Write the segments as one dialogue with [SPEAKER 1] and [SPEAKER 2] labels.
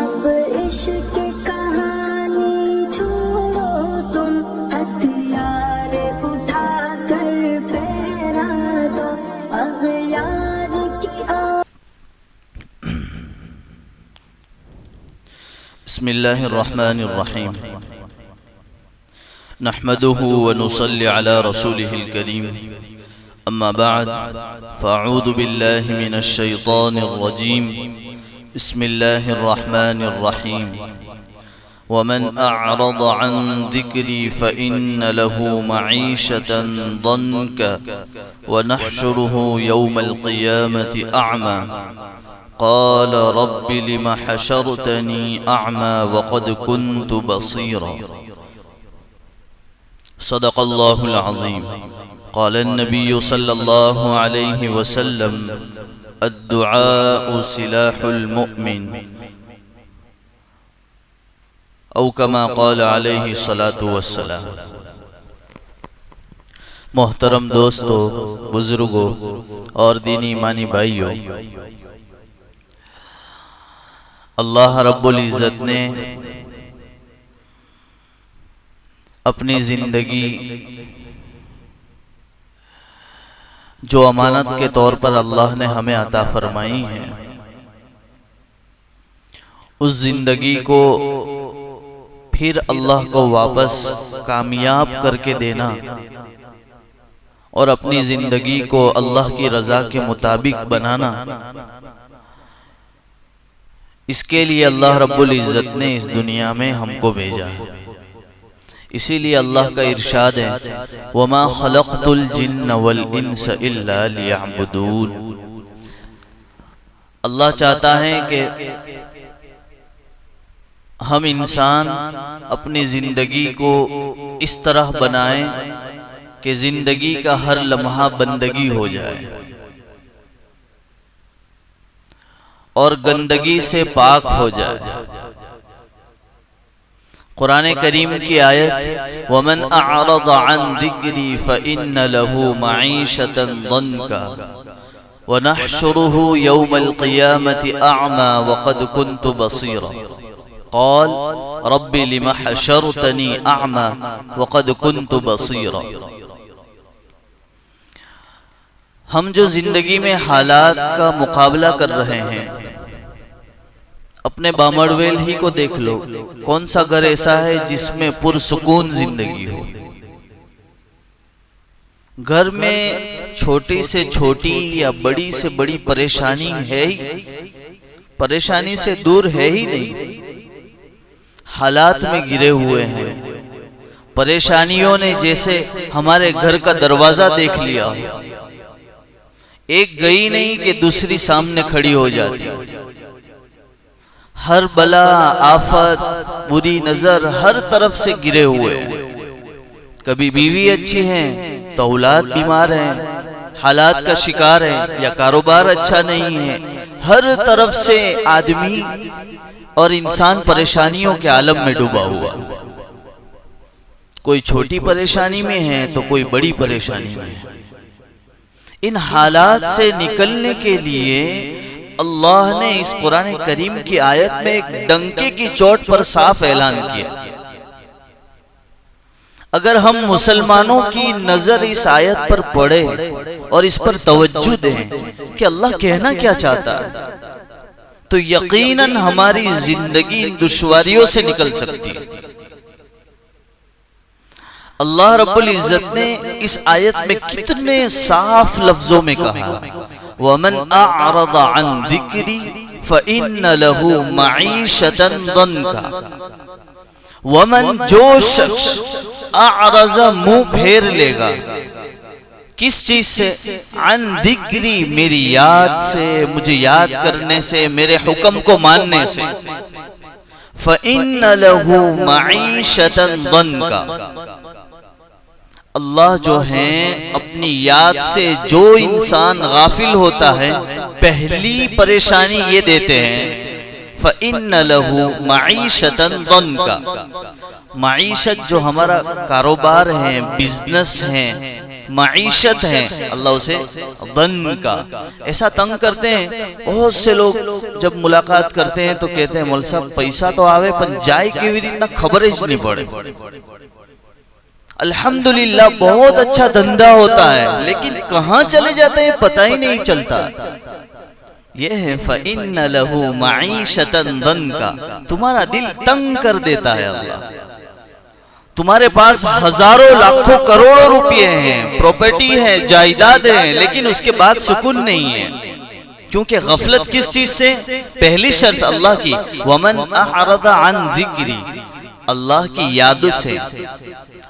[SPEAKER 1] اب عشق کہانی چھوڑو تم، ہتھیار اٹھا کر پھیرا دو اغیار کی
[SPEAKER 2] بسم اللہ الرحمن الرحیم نحمده ونصلي على رسوله الكريم اما بعد فاعوذ بالله من الشيطان الرجيم بسم الله الرحمن الرحيم ومن اعرض عن ذكري فإن له معيشة ضنكا ونحشره يوم القيامة أعمى قال رب لم حشرتني أعمى وقد كنت بصيرا صدق الله العظيم قال النبي صلى الله عليه وسلم الدعاء سلاح المؤمن او كما قال عليه الصلاة والسلام۔ محترم دوستو، بزرگوں اور دینی ایمانی بھائیوں، اللہ رب العزت نے اپنی زندگی جو امانت کے طور پر اللہ نے ہمیں عطا فرمائی ہے، اس زندگی کو پھر اللہ کو واپس کامیاب کر کے دینا اور اپنی زندگی کو اللہ کی رضا کے مطابق بنانا، اس کے لیے اللہ رب العزت نے اس دنیا میں ہم کو بھیجا ہے۔ اسی لیے اللہ کا ارشاد ہے وَمَا خَلَقْتُ الْجِنَّ وَالْإِنسَ إِلَّا لِيَعْبُدُونَ۔ اللہ چاہتا ہے کہ ہم انسان اپنی زندگی کو اس طرح بنائیں کہ زندگی کا ہر لمحہ بندگی ہو جائے اور گندگی سے پاک ہو جائے۔ قرآن کریم کی آیت وَمَنْ أَعْرَضَ عَنْ ذِكْرِي فَإِنَّ لَهُ مَعِيشَةً ضَنْكًا وَنَحْشُرُهُ يَوْمَ الْقِيَامَةِ أَعْمَى وَقَدْ كُنْتُ بَصِيرًا قَالَ رَبِّ لِمَ حَشَرْتَنِي أَعْمَى وَقَدْ كُنْتُ بَصِيرًا۔ ہم جو زندگی میں حالات کا مقابلہ کر رہے ہیں، اپنے بامڑویل ہی کو دیکھ لو، کون سا گھر ایسا ہے جس میں پرسکون زندگی ہو؟ گھر میں چھوٹی سے چھوٹی یا بڑی سے بڑی پریشانی ہے ہی، پریشانی سے دور ہے ہی نہیں، حالات میں گرے ہوئے ہیں۔ پریشانیوں نے جیسے ہمارے گھر کا دروازہ دیکھ لیا، ایک گئی نہیں کہ دوسری سامنے کھڑی ہو جاتی، ہر بلا آفت بری نظر ہر طرف سے گرے ہوئے ہیں۔ کبھی بیوی اچھی ہیں تو اولاد بیمار ہیں، حالات کا شکار ہیں، یا کاروبار اچھا نہیں ہے، ہر طرف سے آدمی اور انسان پریشانیوں کے عالم میں ڈوبا ہوا، کوئی چھوٹی پریشانی میں ہے تو کوئی بڑی پریشانی میں ہے۔ ان حالات سے نکلنے کے لیے اللہ نے اس قرآن کریم کی آیت میں ایک ڈنکے کی چوٹ پر صاف اعلان کیا۔ اگر ہم مسلمانوں کی نظر اس آیت پر پڑے اور اس پر توجہ دیں کہ اللہ کہنا کیا چاہتا ہے، تو یقیناً ہماری زندگی ان دشواریوں سے نکل سکتی ہے۔ اللہ رب العزت نے اس آیت میں کتنے صاف لفظوں میں کہا وَمَنْ أَعْرَضَ عَنْ ذِكْرِي فَإِنَّ لَهُ مَعِيشَةً ضَنْكًا۔ وَمَنْ جو شخص اعرض منہ پھیر لے گا، کس چیز سے؟ عن ذکری، میری یاد سے، مجھے یاد کرنے سے، میرے حکم کو ماننے سے، فَإِنَّ لَهُ مَعِيشَةً ضَنْكًا۔ اللہ جو ہیں اپنی یاد سے جو انسان غافل ہوتا ہے، پہلی پریشانی یہ دیتے ہیں فَإِنَّ لَهُ مَعِيشَةً ضَنْكًا۔ معیشت جو ہمارا کاروبار ہے، بزنس ہے، معیشت ہے، اللہ اسے دن کا ایسا تنگ کرتے ہیں. بہت سے لوگ جب ملاقات کرتے ہیں تو کہتے ہیں مول صاحب پیسہ تو آوے پر جائے کی بھی اتنا خبریں نہیں پڑے. الحمدللہ بہت اچھا دھندا ہوتا ہے لیکن کہاں چلے جاتے ہیں پتہ ہی نہیں چلتا. یہ ہے فَإِنَّ لَهُ مَعِيشَةً ضَنْكَ، تمہارا دل تنگ کر دیتا ہے اللہ. تمہارے پاس ہزاروں لاکھوں کروڑوں روپے ہیں، پراپرٹی ہے، جائیداد ہے، لیکن اس کے بعد سکون نہیں ہے. کیونکہ غفلت کس چیز سے؟ پہلی شرط اللہ کی وَمَنْ أَعْرَضَ عَنْ ذِكْرِي، اللہ کی یاد سے،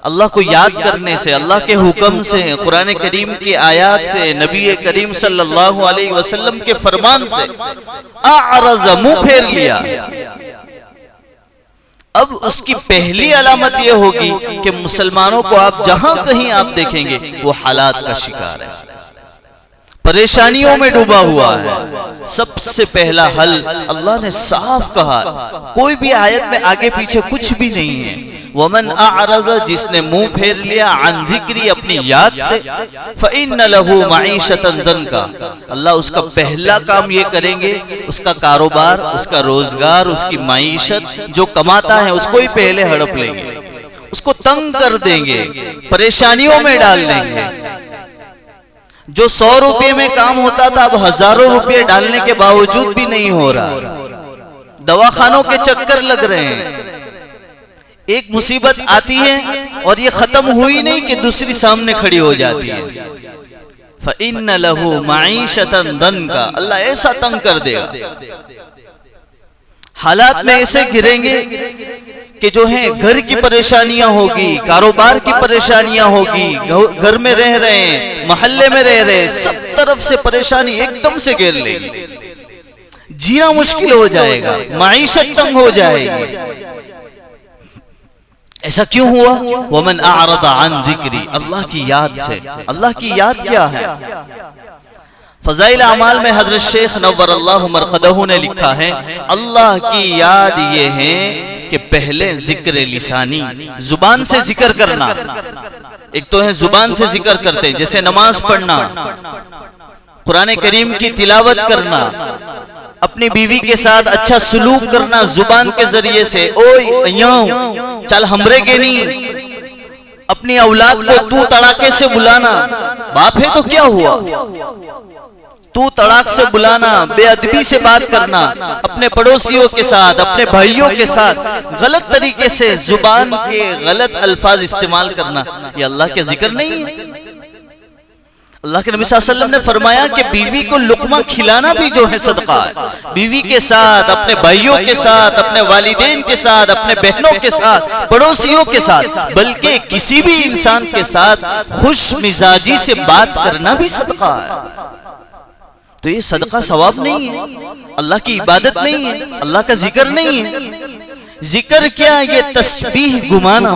[SPEAKER 2] اللہ کو یاد کرنے سے، اللہ کے حکم سے، قرآن کریم کی آیات سے، نبی کریم صلی اللہ علیہ وسلم کے فرمان سے اعرض، منہ پھیر لیا. اب اس کی پہلی علامت یہ ہوگی کہ مسلمانوں کو آپ جہاں کہیں آپ دیکھیں گے وہ حالات کا شکار ہے، پریشانیوں میں ڈوبا ہوا ہے. سب سے پہلا حل اللہ نے صاف کہا، کوئی بھی آیت میں آگے پیچھے کچھ بھی نہیں ہے. وَمَنْ أَعْرَضَ، جس نے منہ پھیر لیا، عن ذکری، اپنی یاد سے، فَإِنَّ لَهُ مَعِيشَةً ضَنْكَ، اللہ اس کا پہلا کام یہ کریں گے، اس کا کاروبار، اس کا روزگار، اس کی معیشت جو کماتا ہے اس کو ہی پہلے ہڑپ لیں گے، اس کو تنگ کر دیں گے، پریشانیوں میں ڈال دیں گے. جو 100 روپے میں کام ہوتا تھا اب ہزاروں روپے ڈالنے کے باوجود بھی نہیں ہو رہا. دواخانوں کے چکر لگ رہے ہیں. ایک مصیبت آتی ہے اور یہ ختم ہوئی نہیں کہ دوسری سامنے کھڑی ہو جاتی ہے. فَإِنَّ لَهُ مَعِيشَةً ضَنْكَ، اللہ ایسا تنگ کر دے گا. حالات میں ایسے گریں گے کہ جو ہیں گھر کی پریشانیاں ہوگی، کاروبار کی پریشانیاں ہوگی، گھر میں رہ رہے ہیں، محلے میں رہ رہے ہیں، سب طرف سے پریشانی ایک دم سے گھیر لے گی. جینا مشکل ہو جائے گا، معیشت تنگ ہو جائے گی. ایسا کیوں ہوا؟ وَمَنْ أَعْرَضَ عَنْ ذِكْرِي، اللہ کی یاد سے. اللہ کی یاد کیا ہے؟ فضائل اعمال میں حضرت شیخ نور اللہ مرقدہ نے لکھا ہے اللہ کی یاد یہ ہے کہ پہلے ذکر لسانی، زبان سے ذکر کرنا. ایک تو ہے زبان سے ذکر کرتے ہیں جیسے نماز پڑھنا، قرآن کریم کی تلاوت کرنا، اپنی بیوی کے ساتھ اچھا سلوک کرنا زبان کے ذریعے سے. اوئے ایاں چل ہمرے کے نہیں، اپنی اولاد کو تو تڑاکے سے بلانا. باپ ہے تو کیا ہوا، تو تڑاک سے بلانا، بے ادبی سے بات کرنا، اپنے پڑوسیوں کے ساتھ، اپنے بھائیوں کے ساتھ غلط طریقے سے زبان کے غلط الفاظ استعمال کرنا، یہ اللہ کے ذکر نہیں ہے. اللہ کے نبی صلی اللہ علیہ وسلم نے فرمایا کہ بیوی کو لقمہ کھلانا بھی جو ہے صدقہ ہے. بیوی کے ساتھ، اپنے بھائیوں کے ساتھ، اپنے والدین کے ساتھ، اپنے بہنوں کے ساتھ، پڑوسیوں کے ساتھ، بلکہ کسی بھی انسان کے ساتھ خوش مزاجی سے بات کرنا بھی صدقہ ہے. تو یہ صدقہ ثواب نہیں ہے، اللہ کی عبادت نہیں ہے، اللہ کا ذکر نہیں ہے. ذکر کیا؟ یہ تسبیح گمانا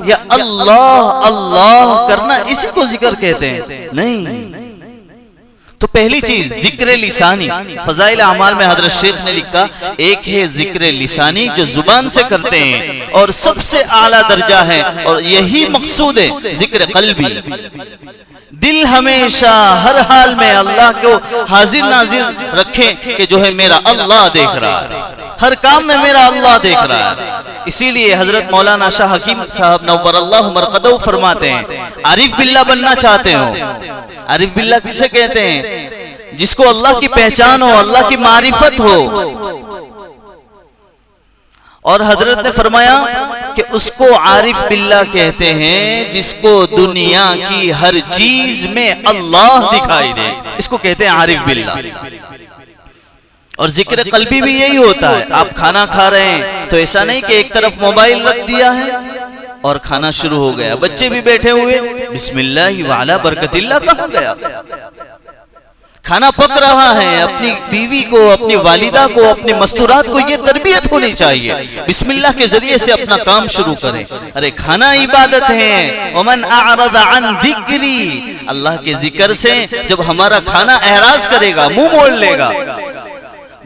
[SPEAKER 2] یا اللہ اللہ کرنا، اسی کو ذکر کہتے ہیں. نہیں. تو پہلی چیز ذکر لسانی. فضائل اعمال میں حضرت شیخ نے لکھا ایک ہے ذکر لسانی جو زبان سے کرتے ہیں اور سب سے اعلیٰ درجہ ہے اور یہی مقصود ہے ذکر قلبی. دل ہمیشہ ہر حال میں اللہ کو حاضر ناظر رکھیں کہ جو ہے میرا اللہ دیکھ رہا ہے، ہر کام میں میرا اللہ دیکھ رہا ہے. اسی لیے حضرت مولانا شاہ حکیم صاحب نور اللہ مرقدہ فرماتے ہیں عارف باللہ بننا چاہتے ہو. عارف باللہ کسے کہتے ہیں؟ جس کو اللہ کی پہچان ہو، اللہ کی معرفت ہو. اور حضرت نے فرمایا کہ اس کو عارف باللہ کہتے ہیں جس کو دنیا کی ہر چیز میں اللہ دکھائی دے، اس کو کہتے ہیں عارف باللہ. اور ذکر قلبی بھی یہی ہوتا ہے. آپ کھانا کھا رہے ہیں تو ایسا نہیں کہ ایک طرف موبائل رکھ دیا ہے اور کھانا شروع ہو گیا، بچے بھی بیٹھے ہوئے بسم اللہ وعلا برکت اللہ کہاں گیا. کھانا پک رہا ہے، اپنی بیوی کو، اپنی والدہ کو، اپنے مستورات کو یہ تربیت ہونی چاہیے بسم اللہ کے ذریعے سے اپنا کام شروع کریں. ارے کھانا عبادت ہے. ومن اعرض عن ذکری، اللہ کے ذکر سے جب ہمارا کھانا اعراض کرے گا، منہ موڑ لے گا،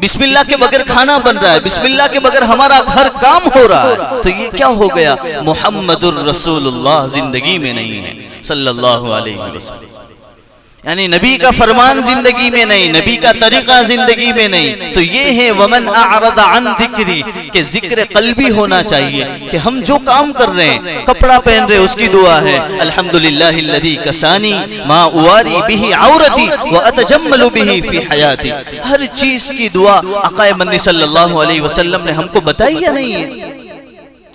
[SPEAKER 2] بسم اللہ کے بغیر کھانا بن رہا ہے، بسم اللہ کے بغیر ہمارا ہر کام ہو رہا ہے، تو یہ کیا ہو گیا؟ محمد الرسول اللہ زندگی میں نہیں ہے. صلی اللہ علیہ وسلم. یعنی نبی کا فرمان زندگی میں نہیں، نبی کا طریقہ زندگی میں نہیں. تو یہ ہے ومن اعرض عن ذکری، کہ ذکر قلبی ہونا چاہیے کہ ہم جو کام کر رہے ہیں، کپڑا پہن رہے اس کی دعا ہے الحمدللہ الذی کسانی ما اواری بہ عورتی واتجمل بہ فی حیاتی. ہر چیز کی دعا آقا مدنی صلی اللہ علیہ وسلم نے ہم کو بتائی یا نہیں ہے؟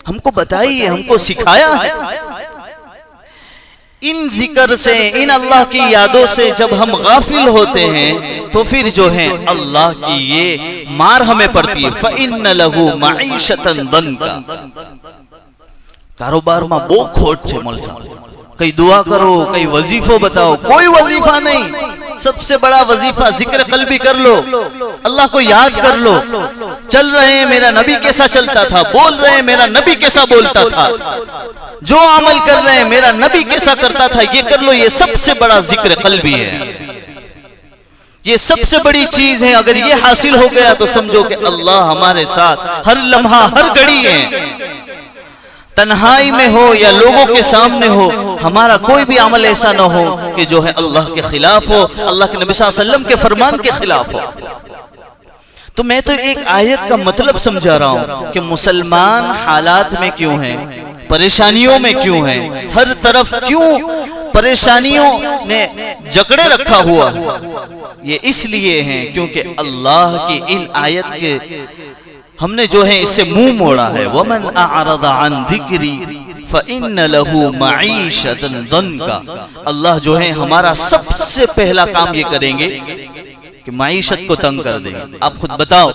[SPEAKER 2] ہم کو بتائی ہے، ہم کو سکھایا ہے. ان ذکر سے، ان اللہ کی یادوں سے جب ہم غافل ہوتے ہیں تو پھر جو ہے اللہ کی یہ مار ہمیں پڑتی ہے. فَإِنَّ لَهُ مَعِيشَةً ضَنْكَ. کاروبار میں بو کھوٹ چھے مول صاحب، کئی دعا کرو، کئی وظیفوں بتاؤ، کوئی وظیفہ نہیں. سب سے بڑا وظیفہ ذکر قلبی کر لو، اللہ کو یاد کر لو. چل رہے ہیں میرا نبی کیسا چلتا تھا، بول رہے ہیں میرا نبی کیسا بولتا تھا، جو عمل کر رہے ہیں میرا نبی کیسا کرتا تھا، یہ کر لو. یہ سب سے بڑا ذکر قلبی ہے، یہ سب سے بڑی چیز ہے. اگر یہ حاصل ہو گیا تو سمجھو کہ اللہ ہمارے ساتھ ہر لمحہ ہر گھڑی ہے. تنہائی میں ہو یا لوگوں کے سامنے ہو، ہمارا کوئی بھی عمل ایسا نہ ہو کہ جو ہے اللہ کے خلاف ہو، اللہ کے نبی صلی اللہ علیہ وسلم کے فرمان کے خلاف ہو. تو میں تو ایک آیت کا مطلب سمجھا رہا ہوں کہ مسلمان حالات میں کیوں ہیں، پریشانیوں میں کیوں ہیں، ہر طرف کیوں پریشانیوں نے جکڑے رکھا ہوا ہے. یہ اس لیے ہیں کیونکہ اللہ کی ان آیت کے ہم نے جو ہے اس سے منہ موڑا ہے. وَمَنْ أَعْرَضَ عَنْ ذِكْرِي فَإِنَّ لَهُ مَعِيشَةً ضَنْكَ. اللہ جو ہے ہمارا سب سے پہلا کام یہ کریں گے کہ معیشت کو تنگ کر دیں گے. آپ خود بتاؤ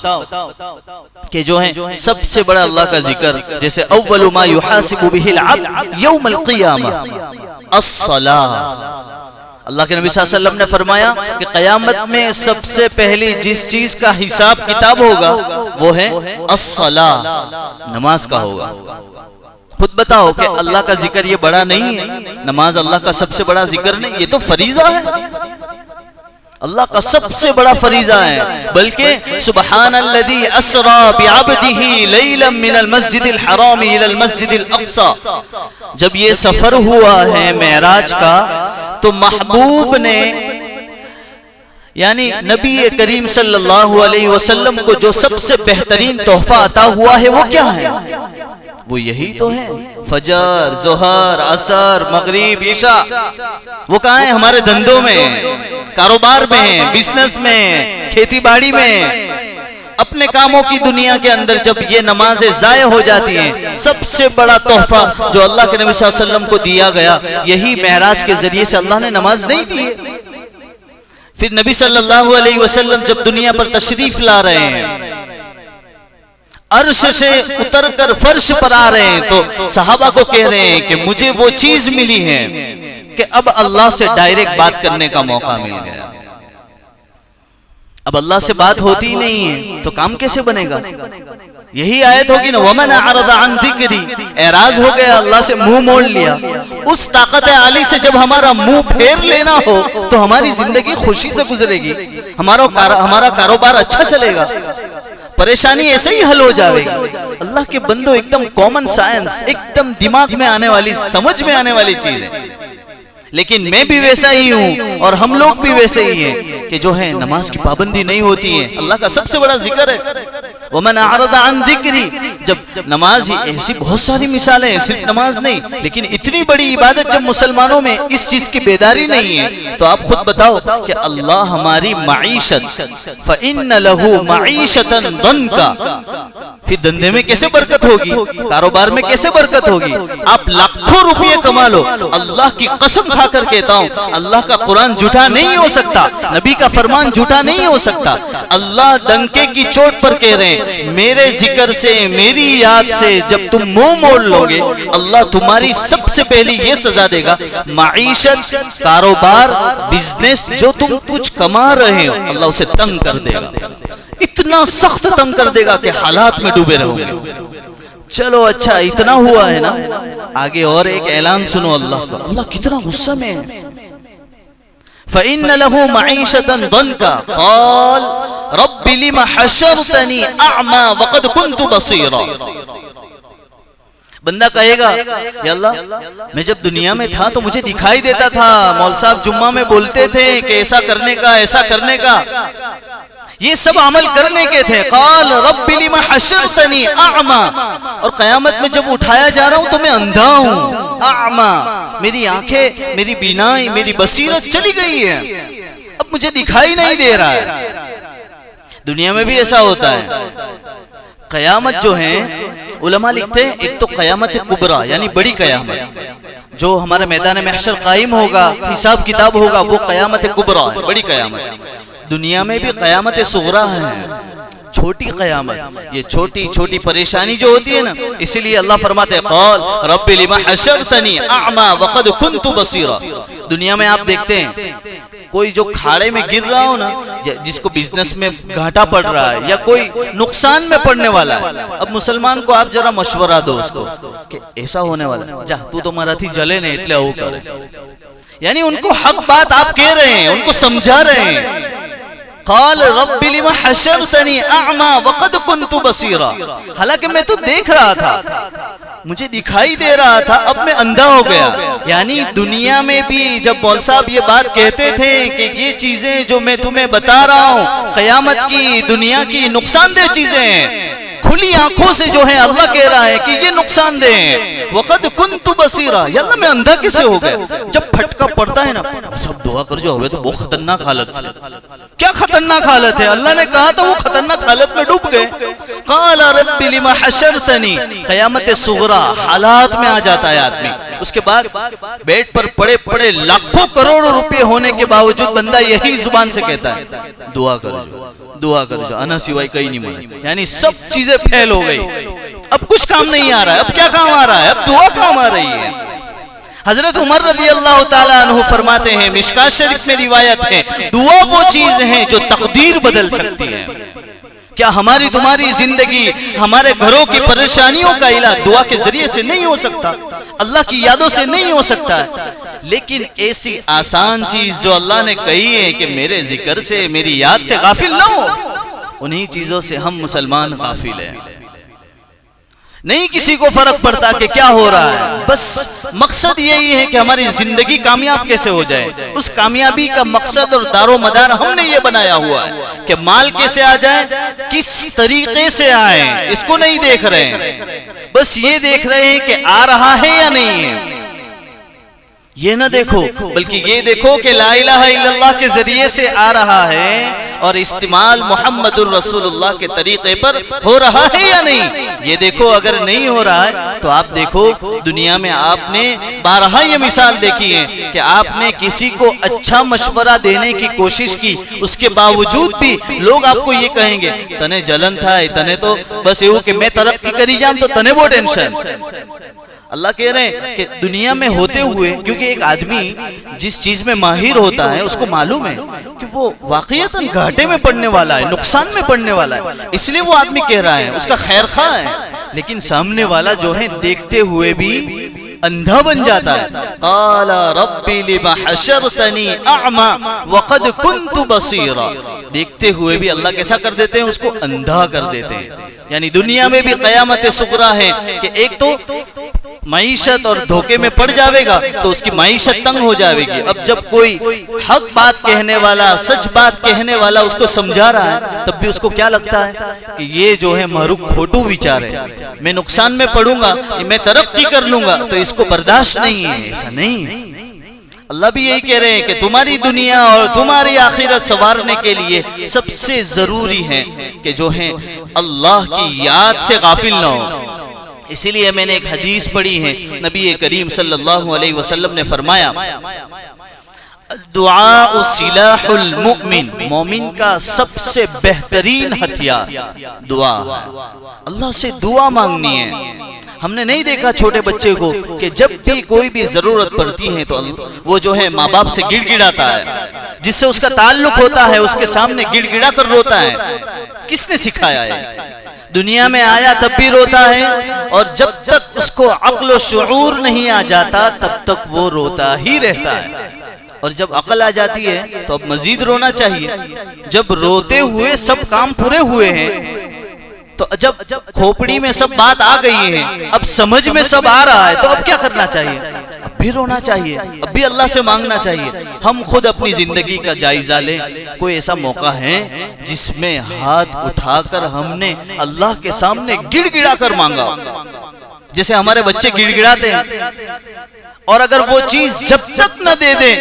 [SPEAKER 2] کہ جو ہے سب سے بڑا اللہ کا ذکر، جیسے اول ما يحاسب به العبد یوم القیامہ الصلاۃ. اللہ کے نبی صلی اللہ علیہ وسلم نے فرمایا کہ قیامت میں سب سے پہلی جس چیز کا حساب کتاب ہوگا وہ ہے الصلاۃ، نماز کا ہوگا. خود بتاؤ کہ اللہ کا ذکر یہ بڑا نہیں ہے؟ نماز اللہ کا سب سے بڑا ذکر نہیں، یہ تو فریضہ ہے، اللہ کا سب سے بڑا فریضہ ہے. بلکہ سبحان الذی اسری بعبدہ لیلا من المسجد الحرام الى المسجد الاقصى، جب یہ سفر ہوا ہے معراج کا تو محبوب نے یعنی نبی کریم صلی اللہ علیہ وسلم کو جو سب سے بہترین تحفہ عطا ہوا ہے وہ کیا ہے؟ وہ یہی تو ہے. فجر، ظہر، عصر، مغرب، عشاء. وہ کہاں ہیں؟ ہمارے دھندوں میں، کاروبار میں ہیں، بزنس میں، کھیتی باڑی میں، اپنے کاموں کی دنیا کے اندر جب یہ نمازیں ضائع ہو جاتی ہیں. سب سے بڑا تحفہ جو اللہ کے نبی صلی اللہ علیہ وسلم کو دیا گیا، یہی معراج کے ذریعے سے اللہ نے نماز نہیں دی ہے. پھر نبی صلی اللہ علیہ وسلم جب دنیا پر تشریف لا رہے ہیں، عرش سے اتر کر فرش پر آ رہے ہیں، تو صحابہ کو کہہ رہے ہیں کہ مجھے وہ چیز ملی ہے کہ اب اللہ سے ڈائریکٹ بات کرنے کا موقع مل گیا. اب اللہ سے بات ہوتی نہیں ہے تو کام کیسے بنے گا؟ یہی آیت ہوگی نا وَمَنْ أَعْرَضَ عَنْ ذِكْرِي. اعراض ہو گیا، اللہ سے منہ موڑ لیا. اس طاقت عالی سے جب ہمارا منہ پھیر لینا ہو تو ہماری زندگی خوشی سے گزرے گی، ہمارا کاروبار اچھا چلے گا، پریشانی ایسے ہی حل ہو جائے گی. اللہ کے بندو ایک دم کامن سائنس، ایک دم دماغ میں آنے والی، سمجھ میں آنے والی چیز ہے. لیکن میں بھی ویسا ہی ہوں اور ہم لوگ بھی ویسے ہی ہیں کہ جو ہے نماز کی پابندی نہیں ہوتی ہے. اللہ کا سب سے بڑا ذکر ہے وَمَنْ أَعْرَضَ عَنْ ذِكْرِي. جب نماز ہی ایسی بہت ساری مثالیں ہیں، صرف نماز نہیں، لیکن اتنی بڑی عبادت جب مسلمانوں میں اس چیز کی بیداری نہیں ہے تو آپ خود بتاؤ کہ اللہ ہماری معیشت فَإِنَّ لَهُ مَعِيشَةً ضَنْكَ. پھر دھندے میں کیسے برکت ہوگی، کاروبار میں کیسے برکت ہوگی؟ آپ لاکھوں روپے کما لو، اللہ کی قسم کھا کر کہتا ہوں اللہ کا قرآن جھوٹا نہیں ہو سکتا، نبی کا فرمان جھوٹا نہیں ہو سکتا. اللہ ڈنکے کی چوٹ پر کہہ رہے ہیں میرے ذکر سے، میری یاد سے جب تم منہ موڑ لو گے اللہ تمہاری سب سے پہلی یہ سزا دے گا، معیشت، کاروبار، بزنس جو تم کچھ کما رہے ہو اللہ اسے تنگ کر دے گا، اتنا سخت تنگ کر دے گا کہ حالات میں ڈوبے رہو گے. چلو اچھا اتنا ہوا ہے نا، آگے اور ایک اعلان سنو اللہ کا. اللہ کتنا غصہ میں ہے. فَإِنَّ لَهُ مَعِيشَةً ضَنْكَ قَالَ رَبِّ لِمَ حَشَرْتَنِي أَعْمَى وَقَدْ كُنْتُ بَصِيرًا. بندہ کہے گا یا اللہ میں جب دنیا میں تھا تو مجھے دکھائی دیتا تھا مول صاحب جمعہ میں بولتے تھے کہ ایسا کرنے کا ایسا کرنے کا، یہ سب عمل کرنے کے تھے. قال رب لما حشرتنی اعما، اور قیامت میں جب اٹھایا جا رہا ہوں تو میں اندھا ہوں. اعما، میری آنکھیں، میری بینائی، میری بصیرت چلی گئی ہے، اب مجھے دکھائی نہیں دے رہا ہے. دنیا میں بھی ایسا ہوتا ہے. قیامت جو ہے علماء لکھتے ہیں ایک تو قیامت کبریٰ یعنی بڑی قیامت جو ہمارے میدان محشر قائم ہوگا، حساب کتاب ہوگا، وہ قیامت کبریٰ ہے، بڑی قیامت. دنیا میں بھی قیامت صغریٰ ہے، چھوٹی قیامت، یہ چھوٹی چھوٹی پریشانی جو ہوتی ہے نا، اسی لیے اللہ فرماتے ہیں قال رب لما حشرتنی اعما وقد كنت بصیرا. دنیا میں آپ دیکھتے ہیں کوئی جو کھاڑے میں گر رہا ہو نا، جس کو بزنس میں گھاٹا پڑ رہا ہے یا کوئی نقصان میں پڑنے والا ہے، اب مسلمان کو آپ ذرا مشورہ دو اس کو کہ ایسا ہونے والا ہے، جا تو مراٹھی جلے نہیں اٹلے وہ کرے، یعنی ان کو حق بات آپ کہہ رہے ہیں، ان کو سمجھا رہے ہیں. قال رب لما حشرتنی اعما وقد كنت بصیرا، حالانکہ میں تو دیکھ رہا تھا، مجھے دکھائی دے رہا تھا، اب میں اندھا ہو گیا. یعنی دنیا میں بھی جب مول صاحب یہ بات کہتے تھے کہ یہ چیزیں جو میں تمہیں بتا رہا ہوں قیامت کی، دنیا کی نقصان دہ چیزیں ہیں، کھلی آنکھوں سے جو ہے اللہ کہہ رہا ہے کہ یہ نقصان دہ ہیں. وقد كنت بصیرا، یا اللہ میں اندھا کیسے ہو گیا؟ جب پھٹکا پڑتا ہے نا سب دعا کر جو ہوئے تو بہت خطرناک حالت سے. کیا خطرناک حالت ہے؟ اللہ نے کہا تھا وہ خطرناک حالت میں ڈوب گئے. قال رب لما حشرتنی، قیامت صغریٰ حالات میں آ جاتا ہے آدمی. اس کے بعد بیڈ پر پڑے پڑے لاکھوں کروڑوں روپے ہونے کے باوجود بندہ یہی زبان سے کہتا ہے دعا کر جو، دعا کر جو، انا سوائے کہیں نہیں مانے. یعنی سب چیزیں پھیل ہو گئی، اب کچھ کام نہیں آ رہا ہے. اب کیا کام آ رہا ہے؟ اب دعا کام آ رہی ہے. حضرت عمر رضی اللہ تعالیٰ عنہ فرماتے ہیں، مشکات شریف میں روایت ہے، دعا وہ چیز ہے جو تقدیر بدل سکتی ہے. کیا ہماری تمہاری زندگی، ہمارے گھروں کی پریشانیوں کا علاج دعا کے ذریعے سے نہیں ہو سکتا؟ اللہ کی یادوں سے نہیں ہو سکتا ہے؟ لیکن ایسی آسان چیز جو اللہ نے کہی ہے کہ میرے ذکر سے، میری یاد سے غافل نہ ہو، انہی چیزوں سے ہم مسلمان غافل ہیں. نہیں کسی کو فرق پڑتا کہ کیا ہو رہا ہے، بس مقصد یہی ہے کہ ہماری زندگی کامیاب کیسے ہو جائے. اس کامیابی کا مقصد اور دار و مدار ہم نے یہ بنایا ہوا ہے کہ مال کیسے آ جائے، کس طریقے سے آئے، اس کو نہیں دیکھ رہے ہیں. بس یہ دیکھ رہے ہیں کہ آ رہا ہے یا نہیں ہے. یہ نہ دیکھو بلکہ یہ دیکھو کہ لا الہ الا اللہ کے ذریعے سے آ رہا ہے اور استعمال محمد الرسول اللہ کے طریقے پر ہو رہا ہے یا نہیں. یہ دیکھو اگر نہیں ہو رہا ہے تو آپ دیکھو دنیا میں آپ نے بارہا یہ مثال دیکھی ہے کہ آپ نے کسی کو اچھا مشورہ دینے کی کوشش کی، اس کے باوجود بھی لوگ آپ کو یہ کہیں گے تنے جلن تھا، تنے تو بس یہ کہ میں ترقی کری جام تو تنے وہ ٹینشن. اللہ کہہ رہے ہیں کہ دنیا میں ہوتے ہوئے، کیونکہ ایک آدمی جس چیز میں ماہر ہوتا ہے اس کو معلوم ہے کہ وہ واقعیتاً گھاٹے میں پڑنے والا ہے، نقصان میں پڑنے والا ہے، اس لیے وہ آدمی کہہ رہا ہے، اس کا خیر خواہ ہے. لیکن سامنے والا جو ہے دیکھتے ہوئے بھی اندھا بن جاتا ہے. قال رب لما حشرتنی اعما وقد كنت بصیرا، دیکھتے ہوئے بھی اللہ کیسا کر دیتے ہیں، اس کو اندھا کر دیتے ہیں. یعنی دنیا میں بھی قیامت صغریٰ ہے کہ ایک تو معیشت اور دھوکے میں پڑ جاوے گا تو اس کی معیشت تنگ ہو جاوے گی. اب جب کوئی حق بات کہنے والا، سچ بات کہنے والا اس کو سمجھا رہا ہے تب بھی اس کو کیا لگتا ہے کہ یہ جو ہے مہرو کھوٹو وچار ہے، میں نقصان میں پڑوں گا، میں ترقی کر لوں گا تو اس کو برداشت نہیں ہے. ایسا نہیں ہے. اللہ بھی یہی کہہ رہے ہیں کہ تمہاری دنیا اور تمہاری آخرت سنوارنے کے لیے سب سے ضروری ہے کہ جو ہے اللہ کی یاد سے غافل نہ ہو. اسی لیے میں نے ایک حدیث پڑھی ہے، نبی کریم صلی اللہ علیہ وسلم نے فرمایا دعاء سلاح المؤمن، مومن کا سب سے بہترین ہتھیار دعا ہے. اللہ سے دعا مانگنی ہے. ہم نے نہیں دیکھا چھوٹے بچے کو کہ جب بھی کوئی بھی ضرورت پڑتی ہے تو وہ جو ہے ماں باپ سے گڑ گڑاتا ہے، جس سے اس کا تعلق ہوتا ہے اس کے سامنے گڑ گڑا کر روتا ہے. کس نے سکھایا ہے؟ دنیا میں آیا تب بھی روتا ہے، اور جب تک اس کو عقل و شعور نہیں آ جاتا تب تک وہ روتا ہی رہتا ہے. اور جب عقل آ جاتی ہے تو اب مزید رونا چاہیے. جب روتے ہوئے سب کام پورے ہوئے ہیں تو جب کھوپڑی میں سب بات آ گئی ہے، اب سمجھ میں سب آ رہا ہے، تو اب کیا کرنا چاہیے؟ اب بھی رونا چاہیے، اب بھی اللہ سے مانگنا چاہیے۔ ہم خود اپنی زندگی کا جائزہ لیں، کوئی ایسا موقع ہے جس میں ہاتھ اٹھا کر ہم نے اللہ کے سامنے گڑ گڑا کر مانگا؟ جیسے ہمارے بچے گڑ گڑاتے ہیں، اور اگر وہ چیز جب تک نہ دے دیں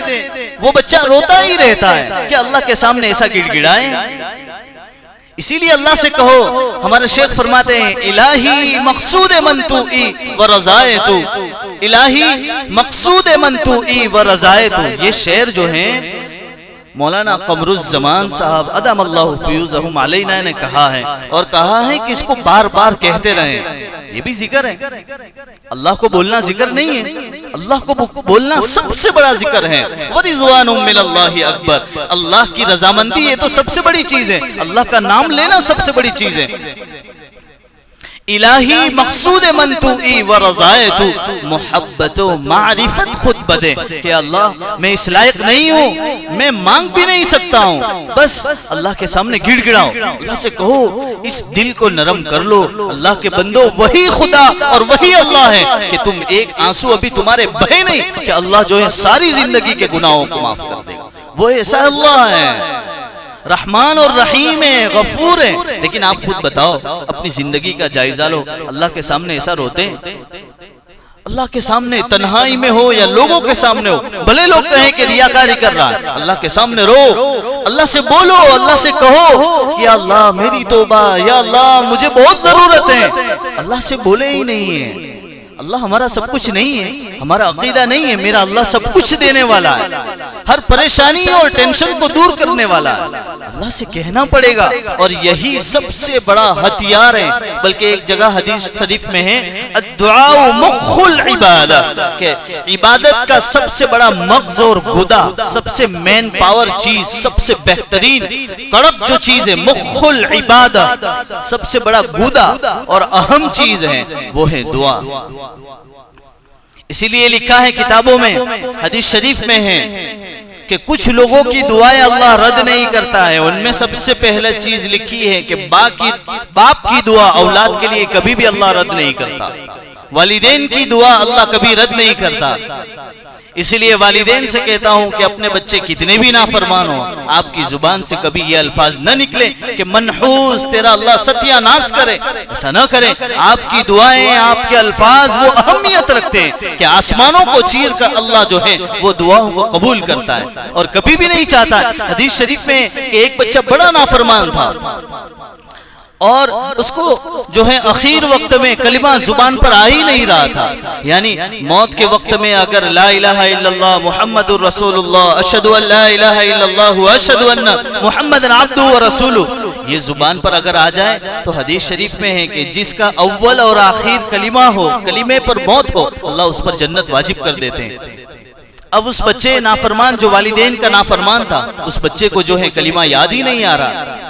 [SPEAKER 2] وہ بچہ روتا ہی رہتا ہے کہ اللہ کے سامنے ایسا گڑ گڑائیں۔ اسی لیے اللہ سے کہو، ہمارے شیخ فرماتے ہیں الہی مقصود من تو ای و رضائے تو، الہی مقصود من تو ای و رضائے تو۔ یہ شعر جو ہیں مولانا قمر الزمان صاحب ادام اللہ فیوزہم علینا نے کہا ہے، اور کہا ہے کہ اس کو بار بار کہتے رہیں۔ یہ بھی ذکر ہے، اللہ کو بولنا ذکر نہیں ہے، اللہ کو بولنا سب سے بڑا ذکر ہے۔ وَرِضْوَانٌ مِّنَ اللَّهِ اکبر، اللہ کی رضامندی یہ تو سب سے بڑی چیز ہے، اللہ کا نام لینا سب سے بڑی چیز ہے۔ الہی مقصود من تو ای و رضائے تو، محبت و معرفت خود بدے، کہ اللہ میں اس لائق نہیں ہوں، میں مانگ بھی نہیں سکتا ہوں، بس اللہ کے سامنے گڑ گڑاؤ، اللہ سے کہو اس دل کو نرم کر لو۔ اللہ کے بندو وہی خدا اور وہی اللہ ہے کہ تم ایک آنسو ابھی تمہارے بہے نہیں کہ اللہ جو ہے ساری زندگی کے گناہوں کو معاف کر دے گا۔ وہ ایسا اللہ ہے، رحمان اور رحیم ہے، غفور ہے۔ لیکن آپ خود بتاؤ، اپنی زندگی کا جائزہ لو، اللہ کے سامنے ایسا روتے ہیں؟ اللہ کے سامنے تنہائی میں ہو یا لوگوں کے سامنے ہو، بھلے لوگ کہیں کہ ریاکاری کر رہا ہے، اللہ کے سامنے رو، اللہ سے بولو، اللہ سے کہو یا اللہ میری توبہ، یا اللہ مجھے بہت ضرورت ہے۔ اللہ سے بولے ہی نہیں ہے۔ اللہ ہمارا سب کچھ نہیں ہے، ہمارا عقیدہ نہیں ہے میرا اللہ سب کچھ دینے والا ہے، ہر پریشانی اور ٹینشن کو دور کرنے والا ہے۔ اللہ سے کہنا پڑے گا، اور یہی سب سے بڑا ہتھیار ہے۔ بلکہ ایک جگہ حدیث شریف میں ہے الدعاء مخ العبادہ، کہ عبادت کا سب سے بڑا مغز اور گدا، سب سے مین پاور چیز، سب سے بہترین کڑک جو چیز ہے، مخ العبادہ، سب سے بڑا گدا اور اہم چیز ہے، وہ ہے دعا۔ اسی لیے لکھا ہے کتابوں میں، حدیث شریف میں ہے کہ کچھ لوگوں کی دعائیں اللہ رد نہیں کرتا ہے۔ ان میں سب سے پہلے چیز لکھی ہے کہ باپ کی دعا اولاد کے لیے کبھی بھی اللہ رد نہیں کرتا، والدین کی دعا اللہ کبھی رد نہیں کرتا۔ اسی لیے والدین سے کہتا ہوں کہ اپنے بچے کتنے بھی نافرمان ہو، آپ کی زبان سے کبھی یہ الفاظ نہ نکلے کہ منحوس تیرا اللہ ستیہ ناس کرے، ایسا نہ کریں۔ آپ کی دعائیں، آپ کے الفاظ وہ اہمیت رکھتے ہیں کہ آسمانوں کو چیر کر اللہ جو ہے وہ دعاؤں کو قبول کرتا ہے، اور کبھی بھی نہیں چاہتا۔ حدیث شریف میں کہ ایک بچہ بڑا نافرمان تھا، اور اس کو جو ہے اخیر وقت میں کلمہ زبان پر آ ہی نہیں رہا تھا، یعنی موت کے وقت میں اگر لا الہ الا اللہ محمد الرسول اللہ، اشہد ان لا الہ الا اللہ اشہد ان محمد عبدہ ورسولہ، یہ زبان پر اگر آ جائے تو حدیث شریف میں ہے کہ جس کا اول اور آخر کلمہ ہو، کلمے پر موت ہو، اللہ اس پر جنت واجب کر دیتے ہیں۔ اب اس بچے نافرمان جو والدین کا نافرمان تھا، اس بچے کو جو ہے کلمہ یاد ہی نہیں آ رہا۔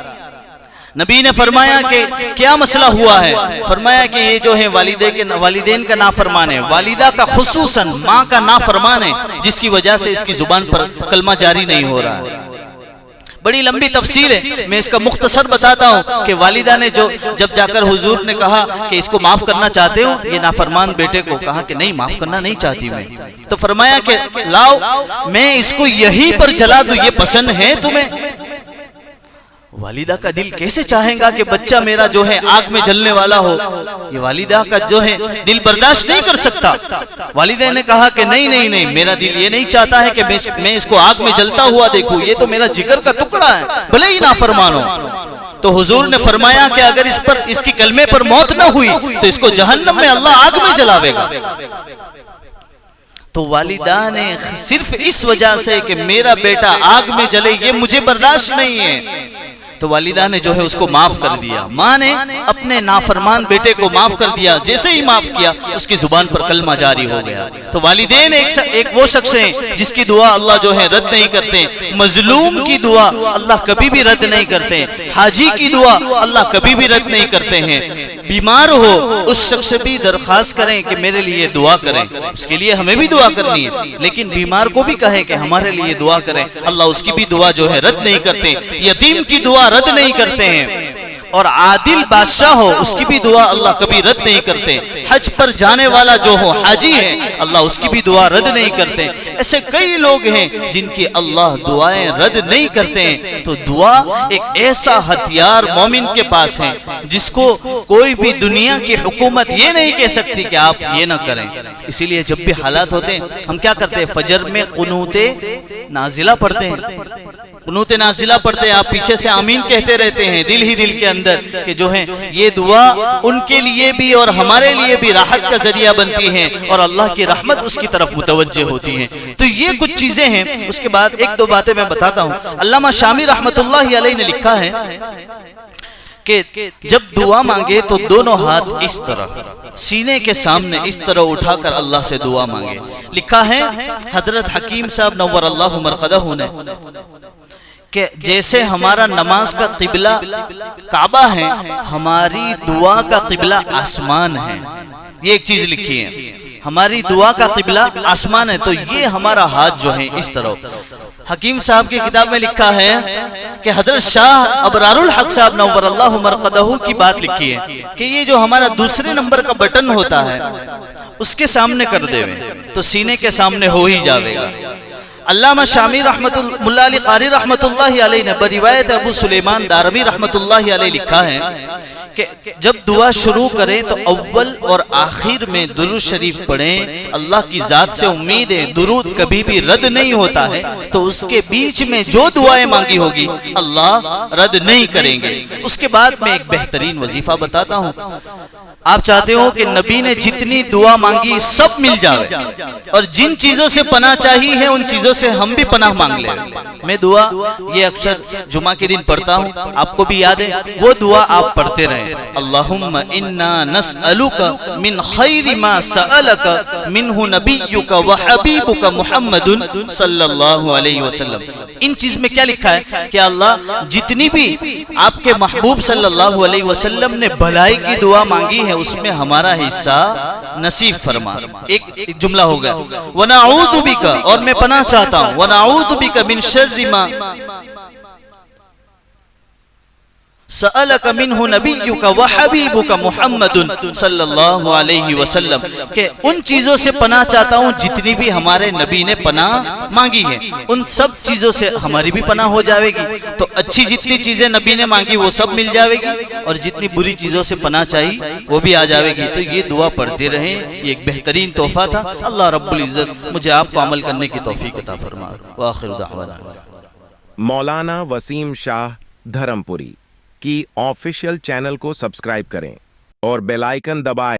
[SPEAKER 2] نبی نے فرمایا کہ کیا مسئلہ ہوا ہے؟ فرمایا کہ یہ جو ہے والدین کا نافرمان ہے، والدہ کا خصوصاً ماں کا نافرمان ہے، جس کی وجہ سے اس کی زبان پر کلمہ جاری نہیں ہو رہا ہے۔ بڑی لمبی تفصیل ہے، میں اس کا مختصر بتاتا ہوں کہ والدہ نے جب جا کر حضور نے کہا کہ اس کو معاف کرنا چاہتے ہو یہ نافرمان بیٹے کو، کہا کہ نہیں معاف کرنا نہیں چاہتی میں، تو فرمایا کہ لاؤ میں اس کو یہیں پر جلا دوں، یہ پسند ہے تمہیں؟ والدہ کا دل کیسے چاہے گا کہ بچہ میرا جو ہے آگ میں جلنے والا ہو؟ یہ والدہ کا جو ہے دل برداشت نہیں کر سکتا۔ والدہ نے کہا کہ نہیں، میرا دل یہ نہیں چاہتا ہے کہ میں اس کو آگ میں جلتا ہوا دیکھوں، یہ تو میرا جگر کا ٹکڑا ہے، بھلے ہی نافرمان ہو۔ تو حضور نے فرمایا کہ اگر اس کی کلمے پر موت نہ ہوئی تو اس کو جہنم میں اللہ آگ میں جلاوے گا۔ تو والدہ نے صرف اس وجہ سے کہ میرا بیٹا آگ میں جلے یہ مجھے برداشت نہیں ہے، تو والدہ نے جو ہے اس کو معاف کر دیا۔ ماں نے اپنے نافرمان بیٹے کو معاف کر دیا، جیسے ہی معاف کیا اس کی زبان پر کلمہ جاری ہو گیا۔ تو والدین ایک وہ شخص ہیں جس کی دعا اللہ جو ہے رد نہیں کرتے، مظلوم کی دعا اللہ کبھی بھی رد نہیں کرتے، حاجی کی دعا اللہ کبھی بھی رد نہیں کرتے ہیں۔ بیمار ہو اس شخص سے بھی درخواست کریں کہ میرے لیے دعا کریں، اس کے لیے ہمیں بھی دعا کرنی ہے، لیکن بیمار کو بھی کہیں کہ ہمارے لیے دعا کریں، اللہ اس کی بھی دعا جو ہے رد نہیں کرتے، یتیم کی دعا رد نہیں کرتے ہیں۔ اور عادل بادشاہ ہو اس کی بھی دعا اللہ کبھی رد نہیں کرتے. حج پر جانے والا جو ہو حاجی ہے اللہ اس کی بھی دعا رد نہیں کرتے. ایسے کئی لوگ ہیں جن کی اللہ دعائیں رد نہیں کرتے ہیں. تو دعا ایک ایسا ہتھیار مومن کے پاس ہے جس کو کوئی بھی دنیا کی حکومت یہ نہیں کہہ سکتی کہ آپ یہ نہ کریں. اسی لیے جب بھی حالات ہوتے ہیں ہم کیا کرتے ہیں, فجر میں قنوت نازلہ پڑھتے ہیں. قنوت نازلہ پڑھتے ہیں, آپ پیچھے سے آمین کہتے رہتے ہیں دل ہی دل کے اندر کہ جو ہے یہ دعا ان کے لیے بھی اور ہمارے لیے بھی راحت کا ذریعہ بنتی ہے اور اللہ کی رحمت اس کی طرف متوجہ ہوتی ہے. تو یہ کچھ چیزیں ہیں. اس کے بعد ایک دو باتیں میں بتاتا ہوں. علامہ شامی رحمت اللہ علیہ نے لکھا ہے کہ جب دعا مانگے تو دونوں ہاتھ اس طرح سینے کے سامنے اس طرح اٹھا کر اللہ سے دعا مانگے. لکھا ہے حضرت حکیم صاحب نور اللہ مرقدہ نے کہ جیسے ہمارا نماز کا قبلہ کعبہ ہے ہماری دعا کا قبلہ آسمان ہے. یہ ایک چیز لکھی ہے, ہماری دعا کا قبلہ آسمان ہے. تو یہ ہمارا ہاتھ جو ہے اس طرح. حکیم صاحب کی کتاب میں لکھا ہے کہ حضرت شاہ ابرار الحق صاحب نور اللہ مرقدہ کی بات لکھی ہے کہ یہ جو ہمارا دوسرے نمبر کا بٹن ہوتا ہے اس کے سامنے کر دے تو سینے کے سامنے ہو ہی جاوے گا. علامہ شامی رحمت اللہ علی قاری رحمت اللہ علیہ نے بروایت ابو سلیمان دارمی رحمت اللہ علیہ لکھا ہے کہ جب دعا شروع کریں تو اول اور آخر میں درود شریف پڑھیں. اللہ کی ذات سے امید ہے درود کبھی بھی رد نہیں ہوتا ہے, تو اس کے بیچ میں جو دعائیں مانگی ہوگی اللہ رد نہیں کریں گے. اس کے بعد میں ایک بہترین وظیفہ بتاتا ہوں. آپ چاہتے ہو کہ نبی نے جتنی دعا مانگی سب مل جائے اور جن چیزوں سے پناہ چاہیے ہے ان چیزوں سے ہم بھی پناہ مانگ لیں. میں دعا یہ اکثر جمعہ کے دن پڑھتا ہوں, آپ کو بھی یاد ہے, وہ دعا آپ پڑھتے رہیں. اللہم انا نسألک من خیر ما سألک منہ نبیک و حبیبک محمد صلی اللہ علیہ وسلم. ان چیز میں کیا لکھا ہے کہ اللہ جتنی بھی آپ کے محبوب صلی اللہ علیہ وسلم نے بھلائی کی دعا مانگی ہے اس میں ہمارا حصہ نصیب فرما. ایک جملہ ہو گیا وَنَعُوذُ بِكَ, اور میں پناہ چاہتا ہوں وَنَعُوذُ بِكَ مِن شَرِّ مَا سألک منہ نبیک و حبیبک محمد صلی اللہ علیہ وسلم, کہ ان چیزوں سے پناہ چاہتا ہوں جتنی بھی ہمارے نبی نے پناہ مانگی ہے ان سب چیزوں سے ہماری بھی پناہ ہو جاوے گی. تو اچھی جتنی چیزیں نبی نے مانگی وہ سب مل جاوے گی اور جتنی بری چیزوں سے پناہ چاہی وہ بھی آ جاوے گی. تو یہ دعا پڑھتے رہیں, یہ ایک بہترین تحفہ تھا. اللہ رب العزت مجھے آپ کو عمل کرنے کی توفیق عطا فرمائے. وآخر دعوانا.
[SPEAKER 3] مولانا وسیم شاہ دھرم پوری کی آفیشیل چینل کو سبسکرائب کریں اور بیل آئیکن دبائیں.